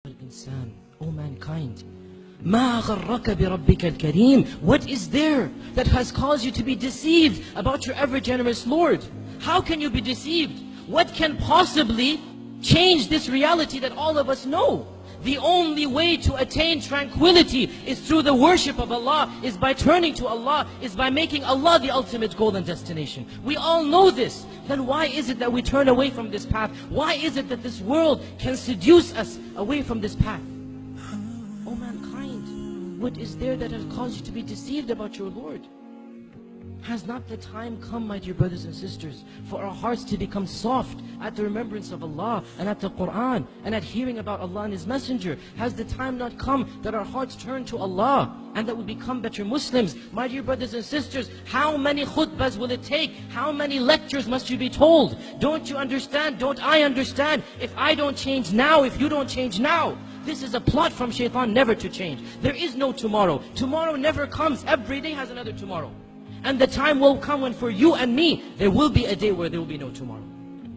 الإنسان, O mankind, ما غرك بربك الكريم. What is there that has caused you to be deceived about your ever-generous Lord? How can you be deceived? What can possibly change this reality that all of us know? The only way to attain tranquility is through the worship of Allah, is by turning to Allah, is by making Allah the ultimate goal and destination. We all know this. Then why is it that we turn away from this path? Why is it that this world can seduce us away from this path? O mankind, what is there that has caused you to be deceived about your Lord? Has not the time come, my dear brothers and sisters, for our hearts to become soft at the remembrance of Allah and at the Quran and at hearing about Allah and His Messenger? Has the time not come that our hearts turn to Allah and that we become better Muslims? My dear brothers and sisters, how many khutbahs will it take? How many lectures must you be told? Don't you understand? Don't I understand? If I don't change now, if you don't change now, this is a plot from shaitan never to change. There is no tomorrow. Tomorrow never comes. Every day has another tomorrow. And the time will come when for you and me, there will be a day where there will be no tomorrow.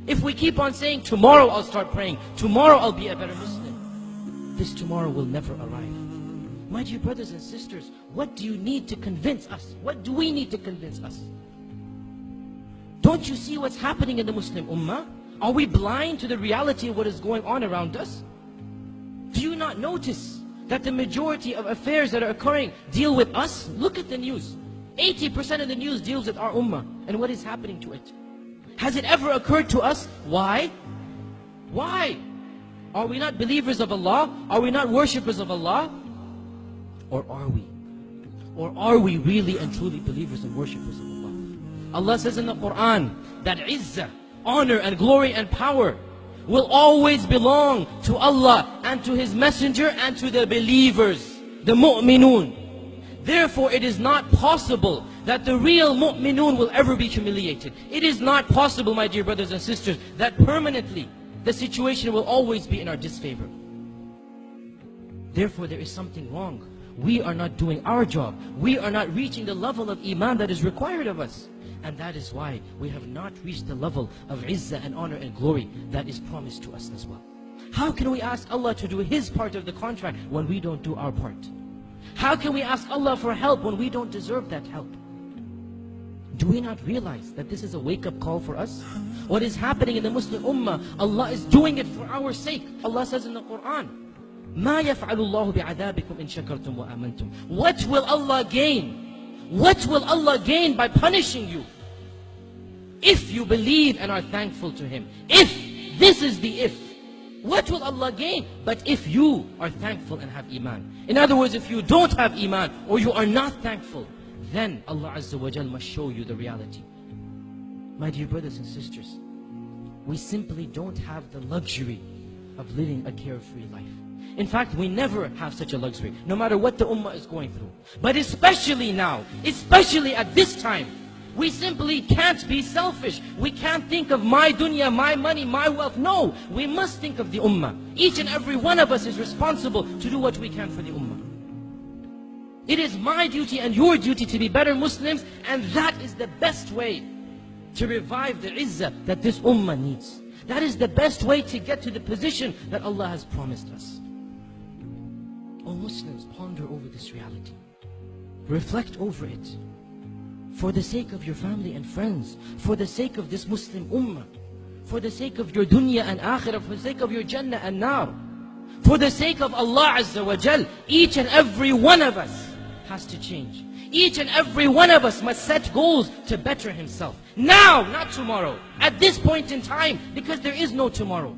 If we keep on saying, tomorrow I'll start praying, tomorrow I'll be a better Muslim, this tomorrow will never arrive. My dear brothers and sisters, what do you need to convince us? What do we need to convince us? Don't you see what's happening in the Muslim Ummah? Are we blind to the reality of what is going on around us? Do you not notice that the majority of affairs that are occurring deal with us? Look at the news. 80% of the news deals with our ummah and what is happening to it. Has it ever occurred to us? Why? Why? Are we not believers of Allah? Are we not worshippers of Allah? Or are we? Or are we really and truly believers and worshippers of Allah? Allah says in the Quran that izzah, honor and glory and power will always belong to Allah and to His Messenger and to the believers, the mu'minun. Therefore, it is not possible that the real mu'minun will ever be humiliated. It is not possible, my dear brothers and sisters, that permanently the situation will always be in our disfavor. Therefore, there is something wrong. We are not doing our job. We are not reaching the level of iman that is required of us. And that is why we have not reached the level of izzah and honor and glory that is promised to us as well. How can we ask Allah to do His part of the contract when we don't do our part? How can we ask Allah for help when we don't deserve that help? Do we not realize that this is a wake-up call for us? What is happening in the Muslim Ummah, Allah is doing it for our sake. Allah says in the Quran, مَا يَفْعَلُ اللَّهُ بِعَذَابِكُمْ إِن شَكَرْتُمْ وَآمَنْتُمْ. What will Allah gain? What will Allah gain by punishing you? If you believe and are thankful to Him. If, this is the if. What will Allah gain? But if you are thankful and have iman. In other words, if you don't have iman or you are not thankful, then Allah Azza wa Jal must show you the reality. My dear brothers and sisters, we simply don't have the luxury of living a carefree life. In fact, we never have such a luxury, no matter what the ummah is going through. But especially now, especially at this time, we simply can't be selfish. We can't think of my dunya, my money, my wealth. No, we must think of the ummah. Each and every one of us is responsible to do what we can for the ummah. It is my duty and your duty to be better Muslims, and that is the best way to revive the izzah that this ummah needs. That is the best way to get to the position that Allah has promised us. O Muslims, ponder over this reality. Reflect over it. For the sake of your family and friends, for the sake of this Muslim ummah, for the sake of your dunya and akhirah, for the sake of your jannah and nar, for the sake of Allah Azza wa Jal, each and every one of us has to change. Each and every one of us must set goals to better himself. Now, not tomorrow. At this point in time, because there is no tomorrow.